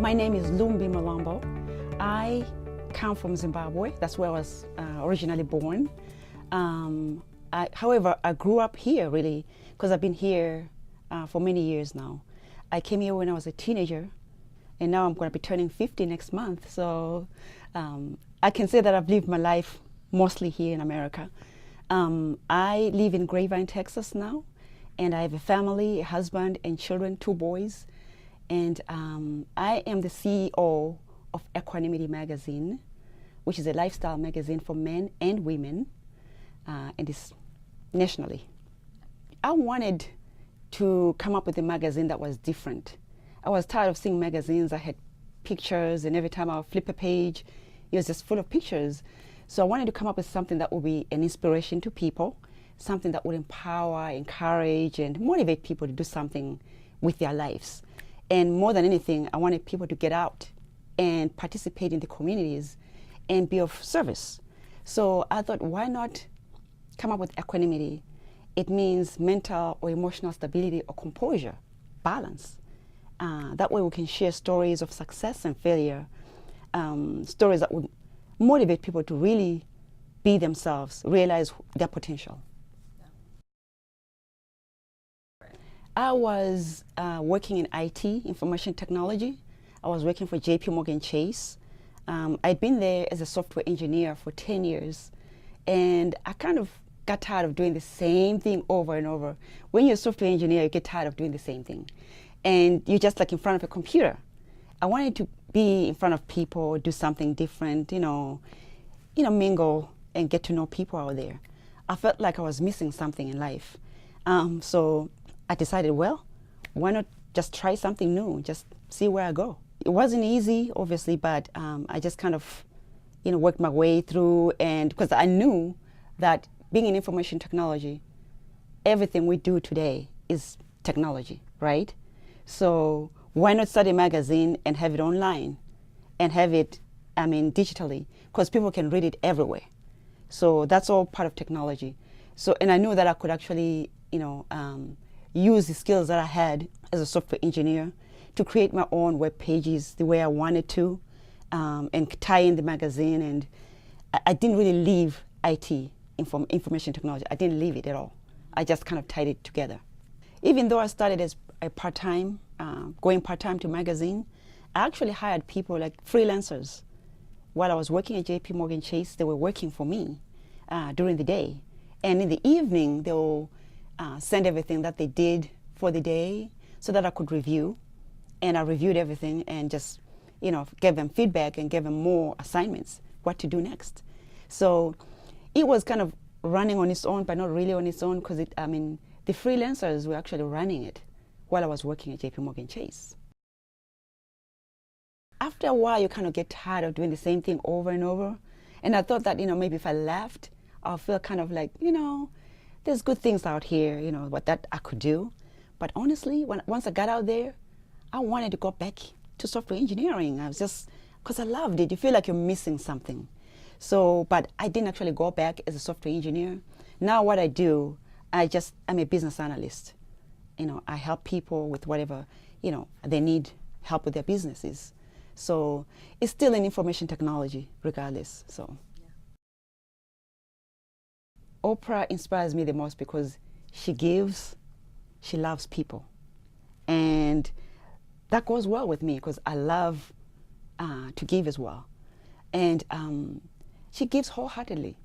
My name is Lumbie Mlambo. I come from Zimbabwe. That's where I was originally born. However, I grew up here really because I've been here for many years now. I came here when I was a teenager, and now I'm going to be turning 50 next month. So I can say that I've lived my life mostly here in America. I live in Grapevine, Texas now, and I have a family, a husband and children, 2 boys. And I am the CEO of Equanimity Magazine, which is a lifestyle magazine for men and women, and it's nationally. I wanted to come up with a magazine that was different. I was tired of seeing magazines that had pictures, and every time I would flip a page, it was just full of pictures. So I wanted to come up with something that would be an inspiration to people, something that would empower, encourage, and motivate people to do something with their lives. And more than anything, I wanted people to get out and participate in the communities and be of service. So I thought, why not come up with equanimity? It means mental or emotional stability or composure, balance. That way we can share stories of success and failure, stories that would motivate people to really be themselves, realize their potential. I was working in IT, information technology. I was working for JP Chase. I'd been there as a software engineer for 10 years, and I kind of got tired of doing the same thing over and over. When you're a software engineer, you get tired of doing the same thing, and you're just like in front of a computer. I wanted to be in front of people, do something different, mingle and get to know people out there. I felt like I was missing something in life. So I decided, well, why not just try something new, just see where I go. It wasn't easy, obviously, but I just kind of, worked my way through, and because I knew that being in information technology, everything we do today is technology, right? So why not start a magazine and have it online and have it, digitally, because people can read it everywhere. So that's all part of technology. So, and I knew that I could actually, use the skills that I had as a software engineer to create my own web pages the way I wanted to, and tie in the magazine. And I didn't really leave IT, information technology. I didn't leave it at all. I just kind of tied it together. Even though I started as a part-time, going part-time to magazine, I actually hired people like freelancers. While I was working at JP Chase, they were working for me during the day. And in the evening, they will send everything that they did for the day so that I could review. And I reviewed everything and just, gave them feedback and gave them more assignments, what to do next. So it was kind of running on its own, but not really on its own, because the freelancers were actually running it while I was working at JP Chase. After a while, you kind of get tired of doing the same thing over and over. And I thought that, maybe if I left, I'll feel kind of like, there's good things out here, what that I could do. But honestly, once I got out there, I wanted to go back to software engineering. I was just, because I loved it. You feel like you're missing something. So, but I didn't actually go back as a software engineer. Now what I do, I'm a business analyst. I help people with whatever, they need help with their businesses. So it's still in information technology regardless, so. Oprah inspires me the most because she gives, she loves people. And that goes well with me because I love to give as well. And she gives wholeheartedly.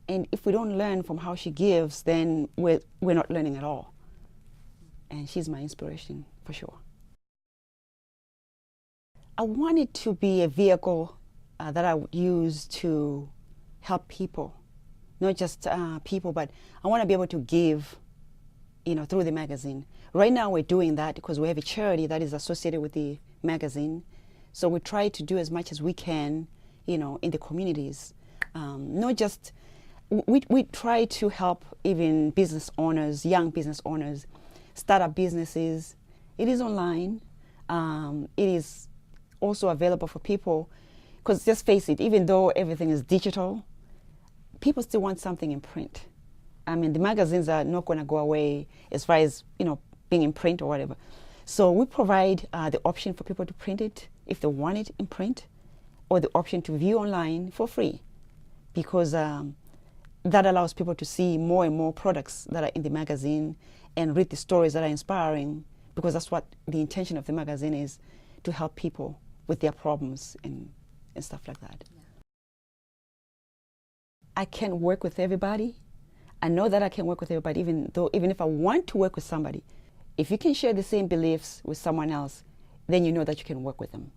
And if we don't learn from how she gives, then we're not learning at all. And she's my inspiration for sure. I wanted to be a vehicle that I would use to help people. Not just people, but I want to be able to give, through the magazine. Right now we're doing that because we have a charity that is associated with the magazine. So we try to do as much as we can, in the communities. Not just, we try to help even business owners, young business owners, start up businesses. It is online. It is also available for people, because just face it, even though everything is digital, people still want something in print. The magazines are not going to go away as far as, being in print or whatever. So we provide the option for people to print it if they want it in print, or the option to view online for free, because that allows people to see more and more products that are in the magazine and read the stories that are inspiring, because that's what the intention of the magazine is, to help people with their problems and stuff like that. Yeah. I can work with everybody. I know that I can work with everybody, even if I want to work with somebody. If you can share the same beliefs with someone else, then you know that you can work with them.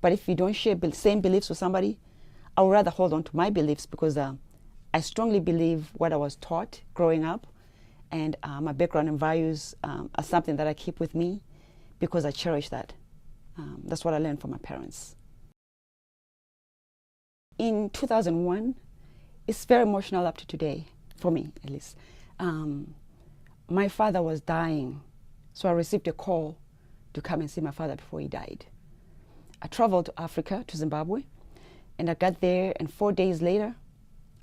But if you don't share the same beliefs with somebody, I would rather hold on to my beliefs, because I strongly believe what I was taught growing up, and my background and values are something that I keep with me because I cherish that. That's what I learned from my parents. In 2001, it's very emotional up to today, for me at least. My father was dying, so I received a call to come and see my father before he died. I traveled to Africa, to Zimbabwe, and I got there, and 4 days later,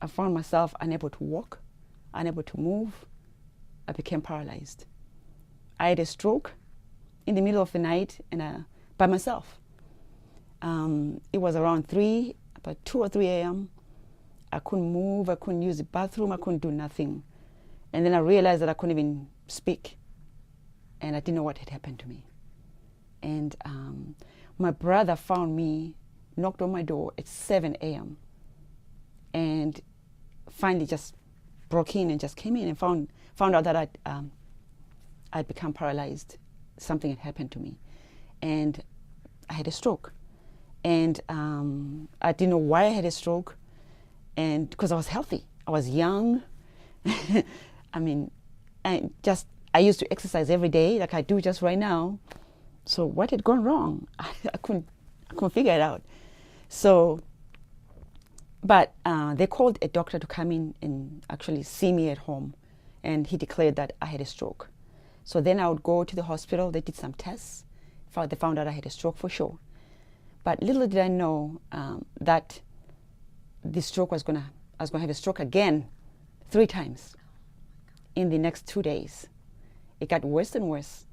I found myself unable to walk, unable to move. I became paralyzed. I had a stroke in the middle of the night, and by myself. It was around about 2 or 3 a.m. I couldn't move, I couldn't use the bathroom, I couldn't do nothing. And then I realized that I couldn't even speak, and I didn't know what had happened to me. And my brother found me, knocked on my door at 7 a.m. and finally just broke in and just came in and found out that I'd become paralyzed. Something had happened to me, and I had a stroke. And I didn't know why I had a stroke, and because I was healthy, I was young. I mean, I used to exercise every day like I do just right now. So what had gone wrong? I couldn't figure it out. So, but they called a doctor to come in and actually see me at home, and he declared that I had a stroke. So then I would go to the hospital. They did some tests. They found out I had a stroke for sure. But little did I know that the stroke I was gonna have a stroke again 3 times in the next 2 days. It got worse and worse,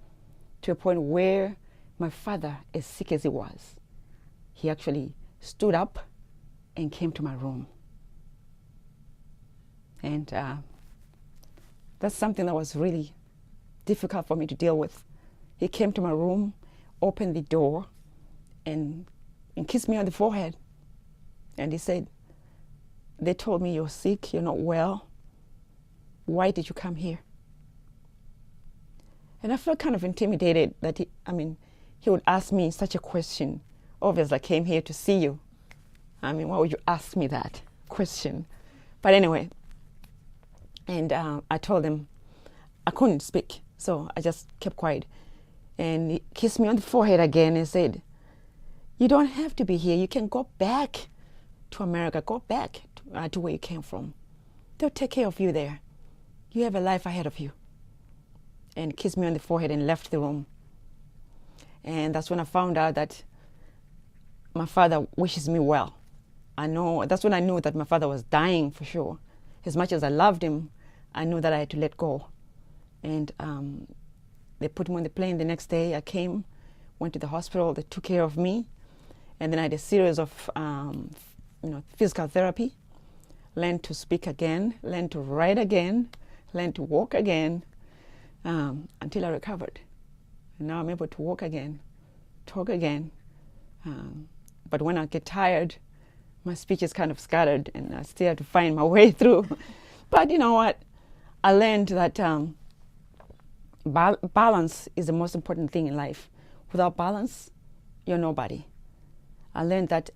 to a point where my father, as sick as he was, he actually stood up and came to my room. And that's something that was really difficult for me to deal with. He came to my room, opened the door, and kissed me on the forehead. And he said, "They told me you're sick, you're not well. Why did you come here?" And I felt kind of intimidated that he would ask me such a question. Obviously, I came here to see you. I mean, why would you ask me that question? But anyway, and I told him I couldn't speak, so I just kept quiet. And he kissed me on the forehead again and said, "You don't have to be here. You can go back to America. Go back to where you came from. They'll take care of you there. You have a life ahead of you." And kissed me on the forehead and left the room. And that's when I found out that my father wishes me well. That's when I knew that my father was dying for sure. As much as I loved him, I knew that I had to let go. And they put him on the plane the next day. I came, went to the hospital, they took care of me. And then I had a series of physical therapy, learned to speak again, learned to write again, learned to walk again, until I recovered. And now I'm able to walk again, talk again. But when I get tired, my speech is kind of scattered, and I still have to find my way through. But you know what? I learned that balance is the most important thing in life. Without balance, you're nobody. I learned that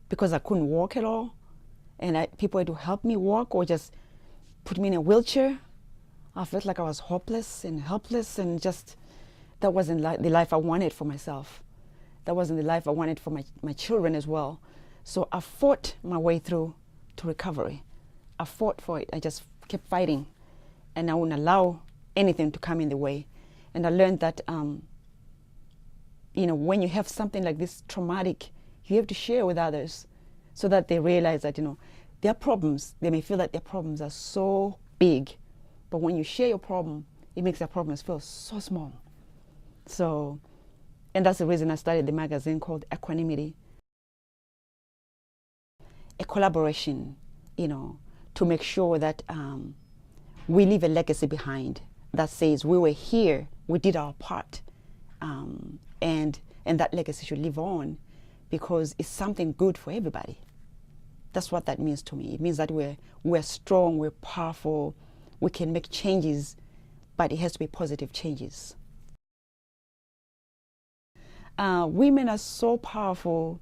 because I couldn't walk at all, and people had to help me walk or just put me in a wheelchair, I felt like I was hopeless and helpless, and just that wasn't the life I wanted for myself. That wasn't the life I wanted for my children as well. So I fought my way through to recovery. I fought for it. I just kept fighting, and I wouldn't allow anything to come in the way. And I learned that when you have something like this traumatic, you have to share with others so that they realize that their problems, they may feel that their problems are so big, but when you share your problem, it makes their problems feel so small. So, and that's the reason I started the magazine called Equanimity. A collaboration, to make sure that we leave a legacy behind that says we were here, we did our part, and that legacy should live on because it's something good for everybody. That's what that means to me. It means that we're strong, we're powerful, we can make changes, but it has to be positive changes. Women are so powerful,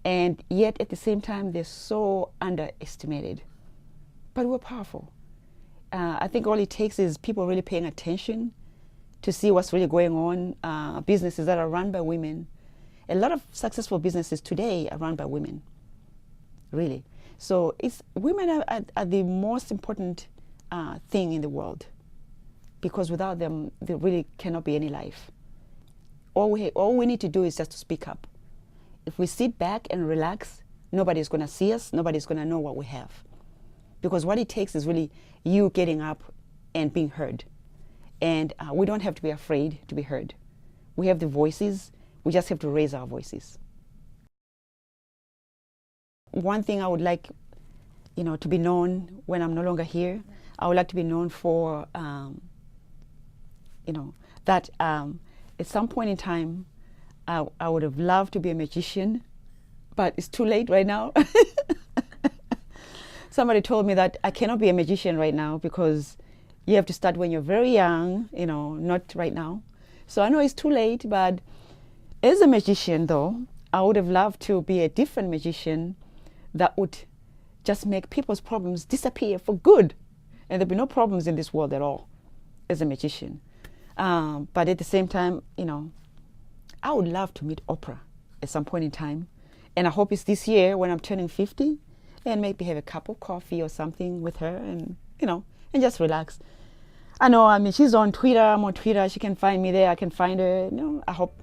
and yet at the same time they're so underestimated. But we're powerful. I think all it takes is people really paying attention to see what's really going on. Businesses that are run by women. A lot of successful businesses today are run by women, really. So women are the most important thing in the world, because without them, there really cannot be any life. All we need to do is just to speak up. If we sit back and relax, nobody's going to see us, nobody's going to know what we have. Because what it takes is really you getting up and being heard. And we don't have to be afraid to be heard. We have the voices, we just have to raise our voices. One thing I would like, to be known when I'm no longer here, I would like to be known for, that at some point in time, I would have loved to be a magician, but it's too late right now. Somebody told me that I cannot be a magician right now because you have to start when you're very young, not right now. So I know it's too late, but as a magician though, I would have loved to be a different magician that would just make people's problems disappear for good. And there'd be no problems in this world at all as a magician. But at the same time, I would love to meet Oprah at some point in time. And I hope it's this year when I'm turning 50 and maybe have a cup of coffee or something with her and, and just relax. She's on Twitter, I'm on Twitter, she can find me there, I can find her. I hope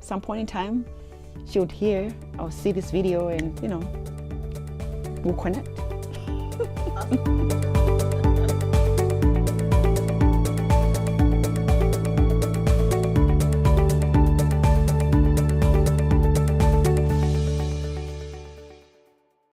some point in time she would hear or see this video and, we'll connect. Awesome.